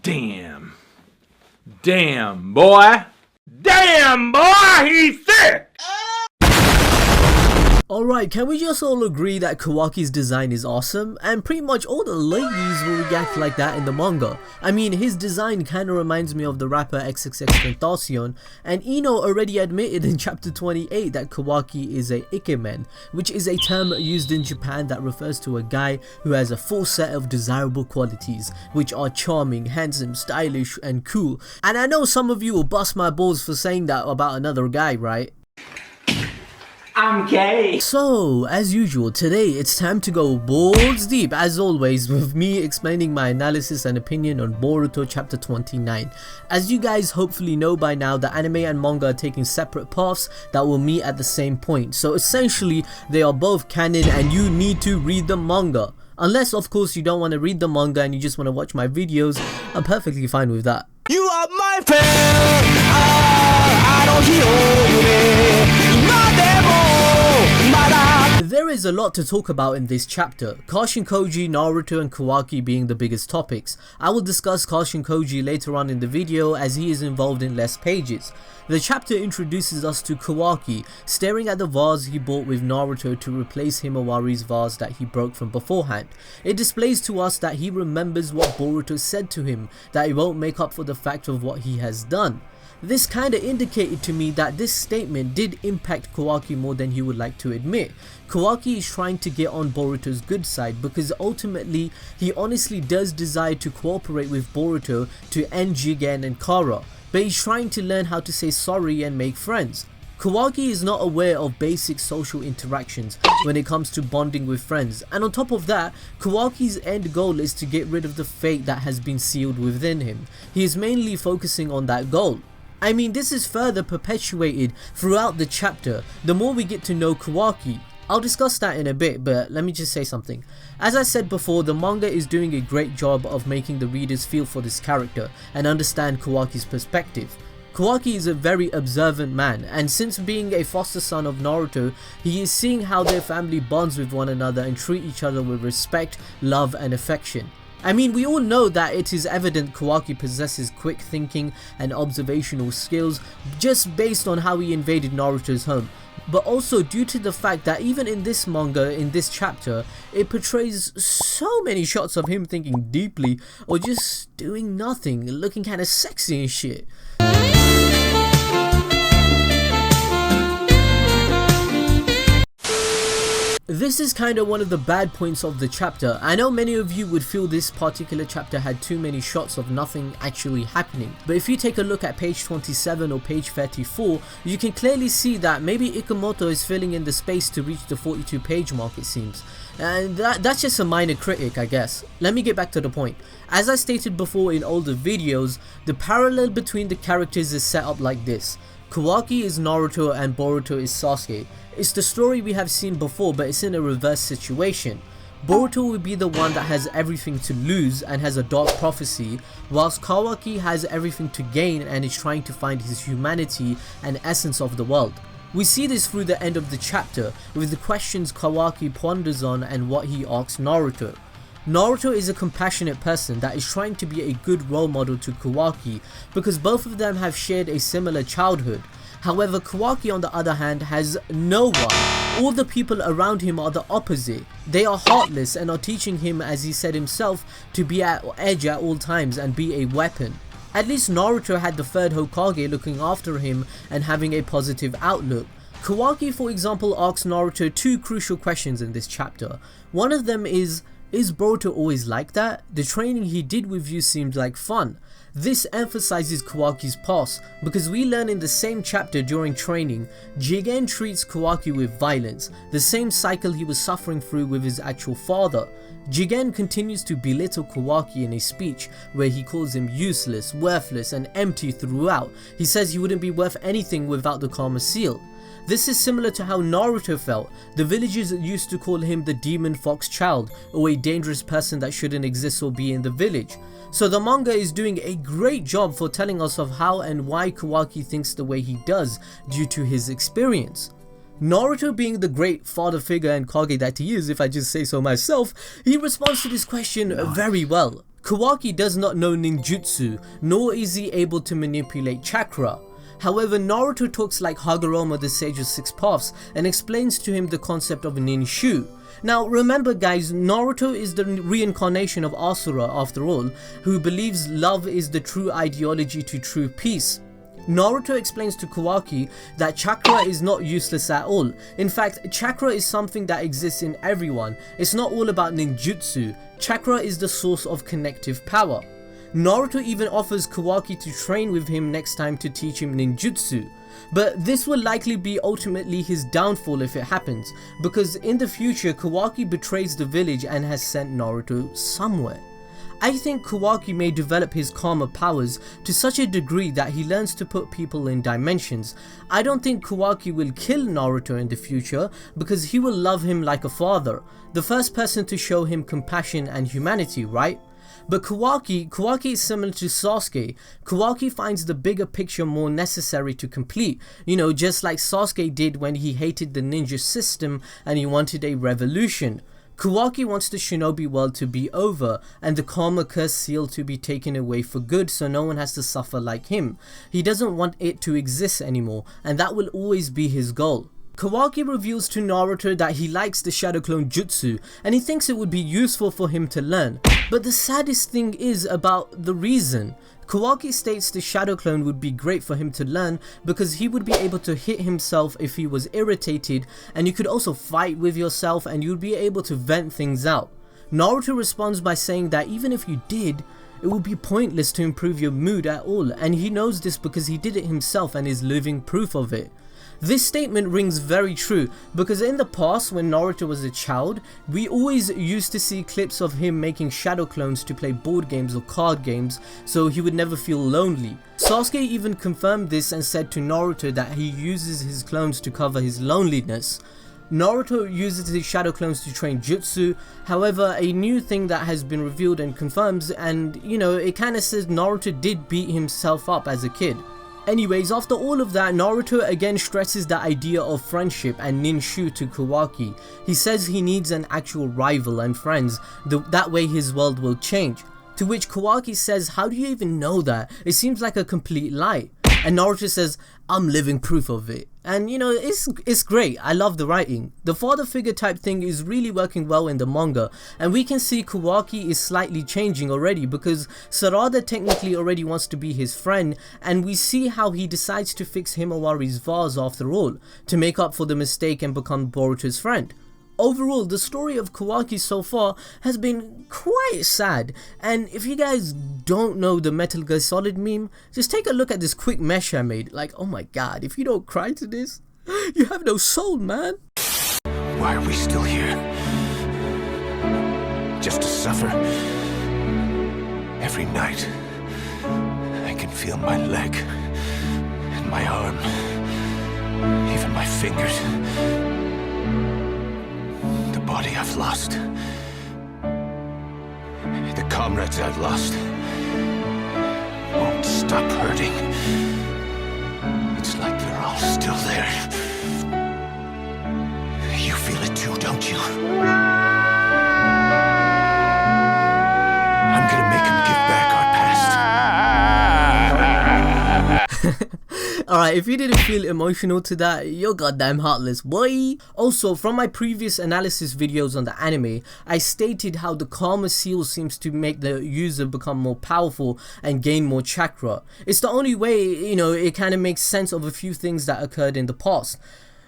Damn. Damn, boy. Damn, boy, he's sick! Alright, can we just all agree that Kawaki's design is awesome? And pretty much all the ladies will react like that in the manga. I mean, his design kinda reminds me of the rapper XXXTentacion, and Ino already admitted in chapter 28 that Kawaki is a ikemen, which is a term used in Japan that refers to a guy who has a full set of desirable qualities, which are charming, handsome, stylish, and cool. And I know some of you will bust my balls for saying that about another guy, right? I'm gay. So, as usual, today it's time to go balls deep, as always, with me explaining my analysis and opinion on Boruto Chapter 29. As you guys hopefully know by now, the anime and manga are taking separate paths that will meet at the same point. So essentially, they are both canon and you need to read the manga. Unless, of course, you don't want to read the manga and you just want to watch my videos, I'm perfectly fine with that. You are my friend. I don't hear you. There is a lot to talk about in this chapter, Kashin Koji, Naruto and Kawaki being the biggest topics. I will discuss Kashin Koji later on in the video as he is involved in less pages. The chapter introduces us to Kawaki, staring at the vase he bought with Naruto to replace Himawari's vase that he broke from beforehand. It displays to us that he remembers what Boruto said to him, that he won't make up for the fact of what he has done. This kinda indicated to me that this statement did impact Kawaki more than he would like to admit. Kawaki is trying to get on Boruto's good side because ultimately he honestly does desire to cooperate with Boruto to end Jigen and Kara, but he's trying to learn how to say sorry and make friends. Kawaki is not aware of basic social interactions when it comes to bonding with friends, and on top of that, Kawaki's end goal is to get rid of the fate that has been sealed within him. He is mainly focusing on that goal. I mean, this is further perpetuated throughout the chapter the more we get to know Kawaki. I'll discuss that in a bit, but let me just say something. As I said before, the manga is doing a great job of making the readers feel for this character and understand Kawaki's perspective. Kawaki is a very observant man, and since being a foster son of Naruto, he is seeing how their family bonds with one another and treat each other with respect, love and affection. I mean, we all know that it is evident Kawaki possesses quick thinking and observational skills just based on how he invaded Naruto's home, but also due to the fact that even in this manga, in this chapter, it portrays so many shots of him thinking deeply or just doing nothing, looking kinda sexy and shit. This is kinda one of the bad points of the chapter. I know many of you would feel this particular chapter had too many shots of nothing actually happening, but if you take a look at page 27 or page 34, you can clearly see that maybe Ikemoto is filling in the space to reach the 42 page mark, it seems. And that's just a minor critic, I guess. Let me get back to the point. As I stated before in older videos, the parallel between the characters is set up like this. Kawaki is Naruto and Boruto is Sasuke. It's the story we have seen before, but it's in a reverse situation. Boruto will be the one that has everything to lose and has a dark prophecy, whilst Kawaki has everything to gain and is trying to find his humanity and essence of the world. We see this through the end of the chapter, with the questions Kawaki ponders on and what he asks Naruto. Naruto is a compassionate person that is trying to be a good role model to Kawaki because both of them have shared a similar childhood. However, Kawaki on the other hand has no one. All the people around him are the opposite. They are heartless and are teaching him, as he said himself, to be at edge at all times and be a weapon. At least Naruto had the third Hokage looking after him and having a positive outlook. Kawaki, for example, asks Naruto two crucial questions in this chapter. One of them is Boruto always like that? The training he did with you seemed like fun. This emphasizes Kawaki's past because we learn in the same chapter during training, Jigen treats Kawaki with violence, the same cycle he was suffering through with his actual father. Jigen continues to belittle Kawaki in a speech where he calls him useless, worthless and empty throughout. He says he wouldn't be worth anything without the Karma Seal. This is similar to how Naruto felt. The villagers used to call him the demon fox child, or a dangerous person that shouldn't exist or be in the village. So the manga is doing a great job for telling us of how and why Kawaki thinks the way he does due to his experience. Naruto, being the great father figure and Kage that he is, if I just say so myself, he responds to this question very well. Kawaki does not know ninjutsu, nor is he able to manipulate chakra. However, Naruto talks like Hagoromo, the Sage of Six Paths, and explains to him the concept of ninshu. Now remember guys, Naruto is the reincarnation of Asura after all, who believes love is the true ideology to true peace. Naruto explains to Kawaki that chakra is not useless at all. In fact, chakra is something that exists in everyone. It's not all about ninjutsu. Chakra is the source of connective power. Naruto even offers Kawaki to train with him next time to teach him ninjutsu. But this will likely be ultimately his downfall if it happens, because in the future Kawaki betrays the village and has sent Naruto somewhere. I think Kawaki may develop his karma powers to such a degree that he learns to put people in dimensions. I don't think Kawaki will kill Naruto in the future because he will love him like a father, the first person to show him compassion and humanity, right? But Kawaki is similar to Sasuke. Kawaki finds the bigger picture more necessary to complete, you know, just like Sasuke did when he hated the ninja system and he wanted a revolution. Kawaki wants the shinobi world to be over and the karma curse seal to be taken away for good so no one has to suffer like him. He doesn't want it to exist anymore, and that will always be his goal. Kawaki reveals to Naruto that he likes the Shadow Clone Jutsu and he thinks it would be useful for him to learn. But the saddest thing is about the reason. Kawaki states the Shadow Clone would be great for him to learn because he would be able to hit himself if he was irritated, and you could also fight with yourself and you'd be able to vent things out. Naruto responds by saying that even if you did, it would be pointless to improve your mood at all, and he knows this because he did it himself and is living proof of it. This statement rings very true because in the past when Naruto was a child, we always used to see clips of him making shadow clones to play board games or card games so he would never feel lonely. Sasuke even confirmed this and said to Naruto that he uses his clones to cover his loneliness. Naruto uses his shadow clones to train jutsu. However, a new thing that has been revealed and confirms, and you know, it kinda says Naruto did beat himself up as a kid. Anyways, after all of that, Naruto again stresses the idea of friendship and ninshu to Kawaki. He says he needs an actual rival and friends, that way his world will change. To which Kawaki says, how do you even know that? It seems like a complete lie. And Naruto says, I'm living proof of it. And you know, it's great. I love the writing. The father figure type thing is really working well in the manga, and we can see Kawaki is slightly changing already because Sarada technically already wants to be his friend, and we see how he decides to fix Himawari's vase after all, to make up for the mistake and become Boruto's friend. Overall, the story of Kawaki so far has been quite sad, and if you guys don't know the Metal Gear Solid meme, just take a look at this quick mesh I made. Like, oh my god, if you don't cry to this, you have no soul, man. Why are we still here? Just to suffer? Every night, I can feel my leg, and my arm, even my fingers. The body I've lost. The comrades I've lost won't stop hurting. It's like they're all still there. You feel it too, don't you? I'm gonna make him give back our past. Alright, if you didn't feel emotional to that, you're goddamn heartless, boy. Also, from my previous analysis videos on the anime, I stated how the karma seal seems to make the user become more powerful and gain more chakra. It's the only way, you know, it kind of makes sense of a few things that occurred in the past.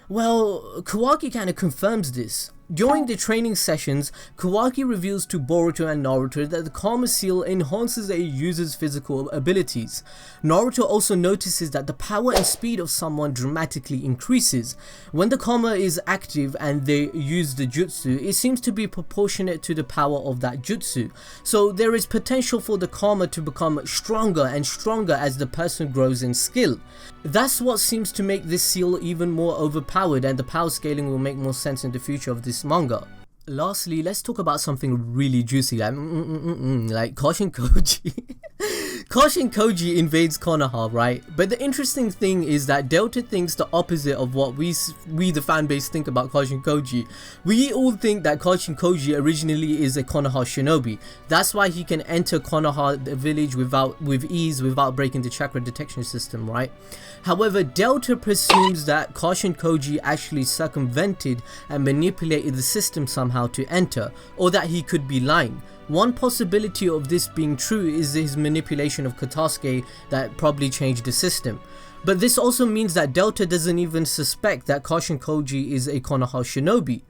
Well, Kawaki kind of confirms this. During the training sessions, Kawaki reveals to Boruto and Naruto that the Karma Seal enhances a user's physical abilities. Naruto also notices that the power and speed of someone dramatically increases. When the Karma is active and they use the jutsu, it seems to be proportionate to the power of that jutsu. So there is potential for the Karma to become stronger and stronger as the person grows in skill. That's what seems to make this seal even more overpowered, and the power scaling will make more sense in the future of this manga. Lastly, let's talk about something really juicy like Kashin Koji. Kashin Koji invades Konoha, right? But the interesting thing is that Delta thinks the opposite of what we the fanbase think about Kashin Koji. We all think that Kashin Koji originally is a Konoha shinobi. That's why he can enter Konoha, the village, with ease without breaking the chakra detection system, right? However, Delta presumes that Kashin Koji actually circumvented and manipulated the system somehow to enter, or that he could be lying. One possibility of this being true is his manipulation of Katasuke that probably changed the system. But this also means that Delta doesn't even suspect that Kashin Koji is a Konoha shinobi.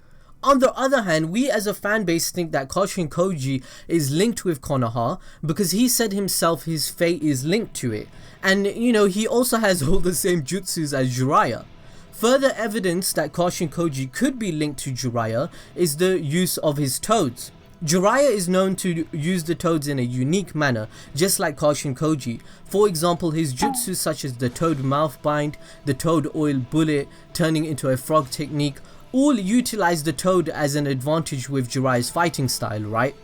On the other hand, we as a fanbase think that Kashin Koji is linked with Konoha because he said himself his fate is linked to it. And you know, he also has all the same jutsus as Jiraiya. Further evidence that Kashin Koji could be linked to Jiraiya is the use of his toads. Jiraiya is known to use the toads in a unique manner, just like Kashin Koji. For example, his jutsu such as the toad mouth bind, the toad oil bullet, turning into a frog technique, all utilize the toad as an advantage with Jiraiya's fighting style, right?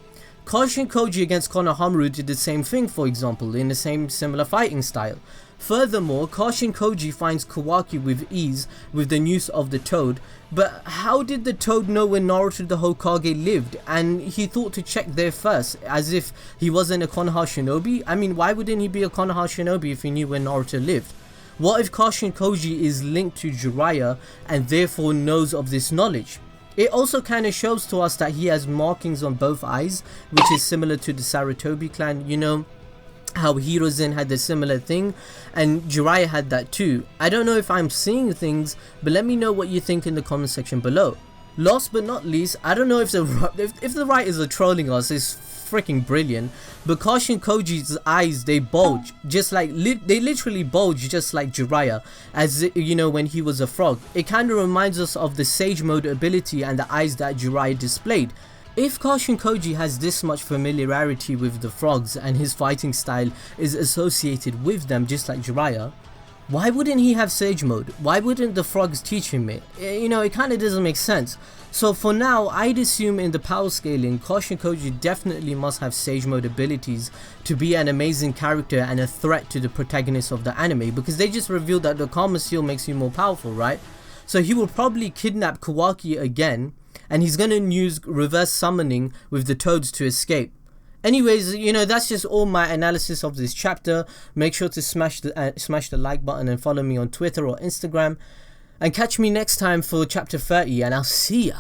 Kashin Koji against Konohamaru did the same thing, for example, in the same similar fighting style. Furthermore, Kashin Koji finds Kawaki with ease with the use of the toad, but how did the toad know where Naruto the Hokage lived? And he thought to check there first, as if he wasn't a Konoha shinobi? I mean, why wouldn't he be a Konoha shinobi if he knew where Naruto lived? What if Kashin Koji is linked to Jiraiya and therefore knows of this knowledge? It also kind of shows to us that he has markings on both eyes, which is similar to the Sarutobi clan, you know, how Hiruzen had a similar thing, and Jiraiya had that too. I don't know if I'm seeing things, but let me know what you think in the comment section below. Last but not least, I don't know if the writers are trolling us. It's freaking brilliant, but Kashin Koji's eyes, they bulge, just like they literally bulge just like Jiraiya, as you know, when he was a frog. It kind of reminds us of the Sage Mode ability and the eyes that Jiraiya displayed. If Kashin Koji has this much familiarity with the frogs and his fighting style is associated with them just like Jiraiya, why wouldn't he have Sage Mode? Why wouldn't the frogs teach him it? You know, it kind of doesn't make sense. So for now, I'd assume in the power scaling, Kashin Koji definitely must have Sage Mode abilities to be an amazing character and a threat to the protagonist of the anime, because they just revealed that the Karma Seal makes you more powerful, right? So he will probably kidnap Kawaki again, and he's gonna use reverse summoning with the toads to escape. Anyways, you know, that's just all my analysis of this chapter. Make sure to smash the like button and follow me on Twitter or Instagram. And catch me next time for chapter 30, and I'll see ya.